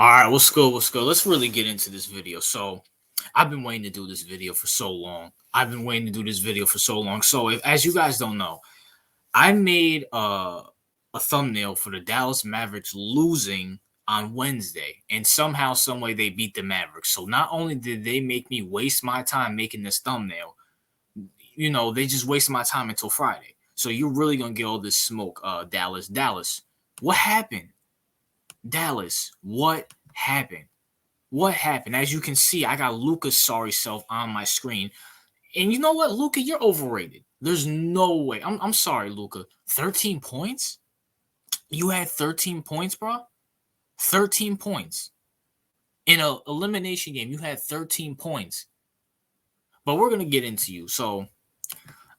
All right, what's good? What's good? Let's really get into this video. So, I've been waiting to do this video for so long. So, as you guys don't know, I made a thumbnail for the Dallas Mavericks losing on Wednesday, and somehow, some way, they beat the Mavericks. So, not only did they make me waste my time making this thumbnail, they just wasted my time until Friday. So, you're really gonna get all this smoke, Dallas. Dallas, what happened? Dallas, what happened? What happened? As you can see, I got Luka's sorry self on my screen. And you know what, Luka, you're overrated. There's no way. I'm sorry, Luka. 13 points? You had 13 points, bro? 13 points. In an elimination game, you had 13 points. But we're going to get into you. So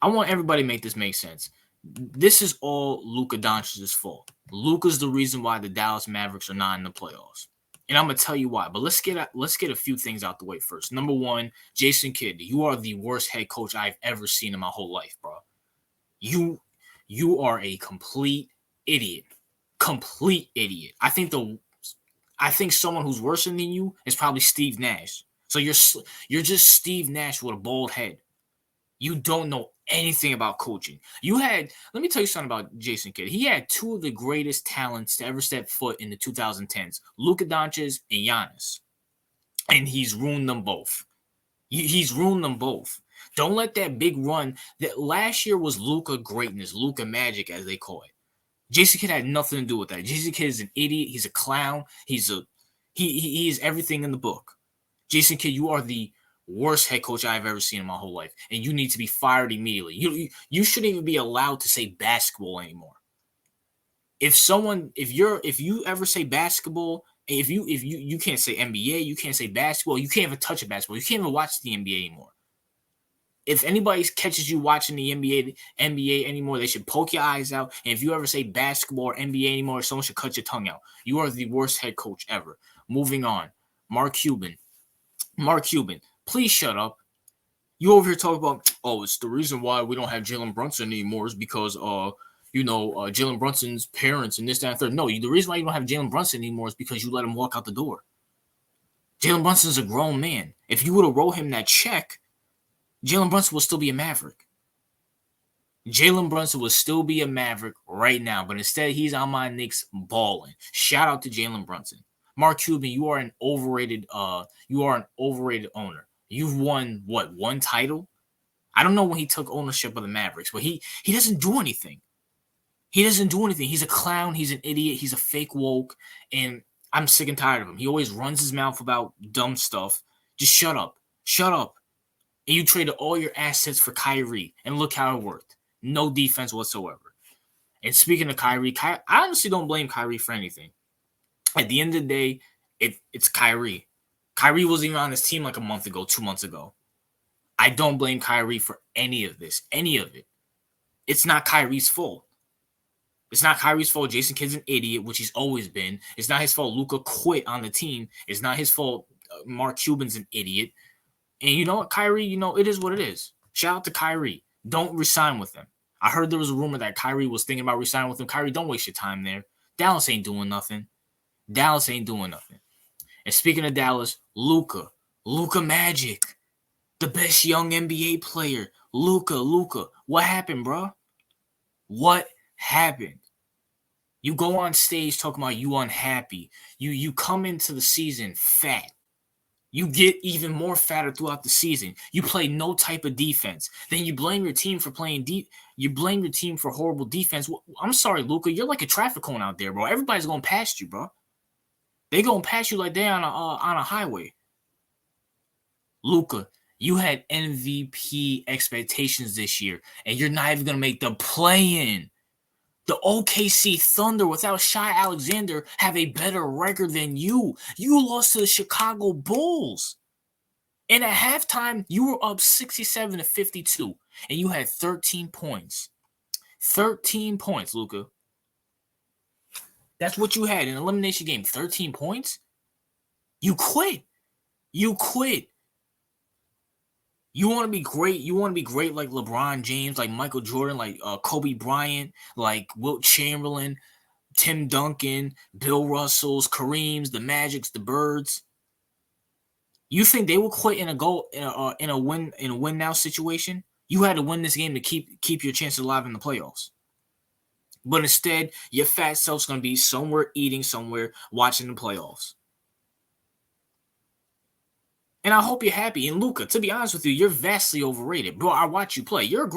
I want everybody to make this make sense. This is all LUKADONCIC's fault. Luka's the reason why the Dallas Mavericks are not in the playoffs. And I'm going to tell you why. But let's get a few things out the way first. Number one, Jason Kidd, you are the worst head coach I've ever seen in my whole life, bro. You are a complete idiot. Complete idiot. I think someone who's worse than you is probably Steve Nash. So you're just Steve Nash with a bald head. You don't know anything about coaching. Let me tell you something about Jason Kidd. He had two of the greatest talents to ever step foot in the 2010s, Luka Doncic and Giannis. And he's ruined them both. He's ruined them both. Don't let that big run that last year was Luka greatness, Luka magic, as they call it. Jason Kidd had nothing to do with that. Jason Kidd is an idiot. He's a clown. He is everything in the book. Jason Kidd, you are the worst head coach I've ever seen in my whole life, and you need to be fired immediately. You shouldn't even be allowed to say basketball anymore. If you ever say basketball, if you can't say NBA, you can't say basketball, you can't even touch a basketball, you can't even watch the NBA anymore. If anybody catches you watching the NBA anymore, they should poke your eyes out. And if you ever say basketball or NBA anymore, someone should cut your tongue out. You are the worst head coach ever. Moving on, Mark Cuban, please shut up. You over here talking about, it's the reason why we don't have Jalen Brunson anymore is because, Jalen Brunson's parents and this, that, and third. No, the reason why you don't have Jalen Brunson anymore is because you let him walk out the door. Jalen Brunson's a grown man. If you would have wrote him that check, Jalen Brunson will still be a Maverick. Jalen Brunson will still be a Maverick right now, but instead he's on my Knicks balling. Shout out to Jalen Brunson. Mark Cuban, you are an overrated owner. You've won one title? I don't know when he took ownership of the Mavericks, but he doesn't do anything. He's a clown, he's an idiot, he's a fake woke, and I'm sick and tired of him. He always runs his mouth about dumb stuff. Just shut up. Shut up. And you traded all your assets for Kyrie, and look how it worked. No defense whatsoever. And speaking of Kyrie, I honestly don't blame Kyrie for anything. At the end of the day, it's Kyrie. Kyrie wasn't even on this team like a month ago, 2 months ago. I don't blame Kyrie for any of this, any of it. It's not Kyrie's fault. It's not Kyrie's fault. Jason Kidd's an idiot, which he's always been. It's not his fault Luka quit on the team. It's not his fault Mark Cuban's an idiot. And you know what, Kyrie, it is what it is. Shout out to Kyrie. Don't resign with him. I heard there was a rumor that Kyrie was thinking about resigning with him. Kyrie, don't waste your time there. Dallas ain't doing nothing. And speaking of Dallas, Luka Magic, the best young NBA player. Luka. What happened, bro? What happened? You go on stage talking about you unhappy. You come into the season fat. You get even more fatter throughout the season. You play no type of defense. Then you blame your team for playing deep. You blame your team for horrible defense. I'm sorry, Luka. You're like a traffic cone out there, bro. Everybody's going past you, bro. They going past you like they're on a highway. Luka, you had MVP expectations this year, and you're not even going to make the play-in. The OKC Thunder without Shai Alexander have a better record than you. You lost to the Chicago Bulls. And at halftime, you were up 67-52, and you had 13 points. 13 points, Luka. That's what you had in an elimination game. 13 points? You quit. You want to be great. You want to be great like LeBron James, like Michael Jordan, like Kobe Bryant, like Wilt Chamberlain. Tim Duncan, Bill Russells, Kareems, the Magics, the Birds. You think they would quit in a win now situation? You had to win this game to keep your chances alive in the playoffs. But instead, your fat self's gonna be somewhere eating somewhere, watching the playoffs. And I hope you're happy. And Luka, to be honest with you, you're vastly overrated, bro. I watch you play. You're a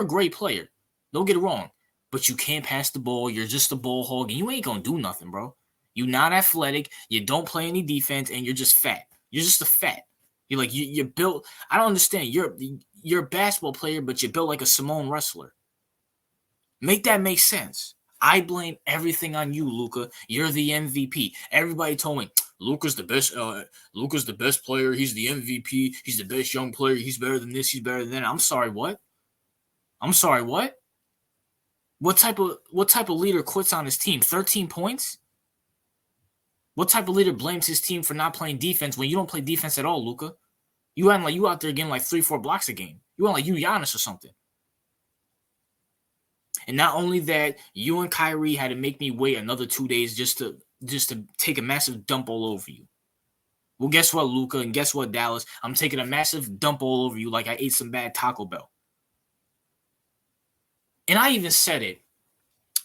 great player. Don't get it wrong, but you can't pass the ball. You're just a ball hog, and you ain't gonna do nothing, bro. You're not athletic. You don't play any defense, and you're just fat. You're just a fat. You're like you're built. I don't understand. You're a basketball player, but you're built like a Simone wrestler. Make that make sense. I blame everything on you, Luka. You're the MVP. Everybody told me Luka's the best. Luka's the best player. He's the MVP. He's the best young player. He's better than this. He's better than that. I'm sorry. What? I'm sorry. What? What type of leader quits on his team? 13 points? What type of leader blames his team for not playing defense when you don't play defense at all, Luka? You act like you out there getting like 3-4 blocks a game. You act like you Giannis or something. And not only that, you and Kyrie had to make me wait another 2 days just to take a massive dump all over you. Well, guess what, Luka, and guess what, Dallas? I'm taking a massive dump all over you like I ate some bad Taco Bell. And I even said it.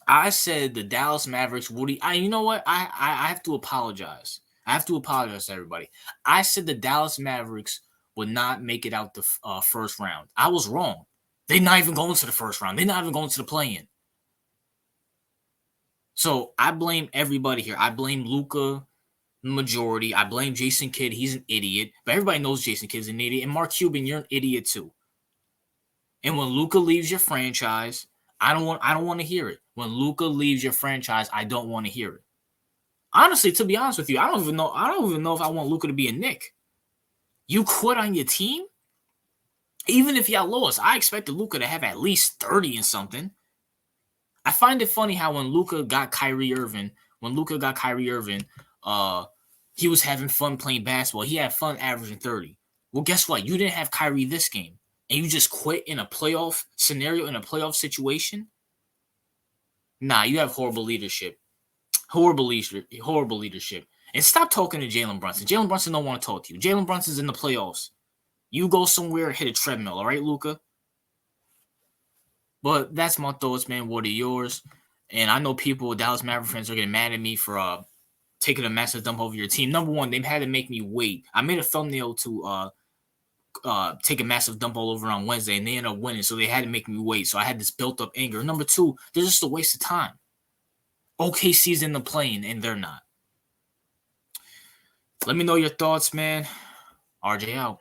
I said the Dallas Mavericks would. You know what? I have to apologize. I have to apologize to everybody. I said the Dallas Mavericks would not make it out the first round. I was wrong. They're not even going to the first round. They're not even going to the play-in. So I blame everybody here. I blame Luka, majority. I blame Jason Kidd. He's an idiot. But everybody knows Jason Kidd's an idiot. And Mark Cuban, you're an idiot too. And when Luka leaves your franchise, I don't want to hear it. When Luka leaves your franchise, I don't want to hear it. Honestly, to be honest with you, I don't even know if I want Luka to be a Knick. You quit on your team? Even if y'all lost, I expected Luka to have at least 30 and something. I find it funny how when Luka got Kyrie Irving, he was having fun playing basketball. He had fun averaging 30. Well, guess what? You didn't have Kyrie this game. And you just quit in a playoff scenario, in a playoff situation? Nah, you have horrible leadership. Horrible leadership. And stop talking to Jalen Brunson. Jalen Brunson don't want to talk to you. Jalen Brunson's in the playoffs. You go somewhere and hit a treadmill, all right, Luka? But that's my thoughts, man. What are yours? And I know people, Dallas Mavericks fans, are getting mad at me for taking a massive dump over your team. Number one, they've had to make me wait. I made a thumbnail to take a massive dump all over on Wednesday, and they ended up winning, so they had to make me wait. So I had this built-up anger. Number two, they're just a waste of time. OKC's in the play-in, and they're not. Let me know your thoughts, man. RJ out.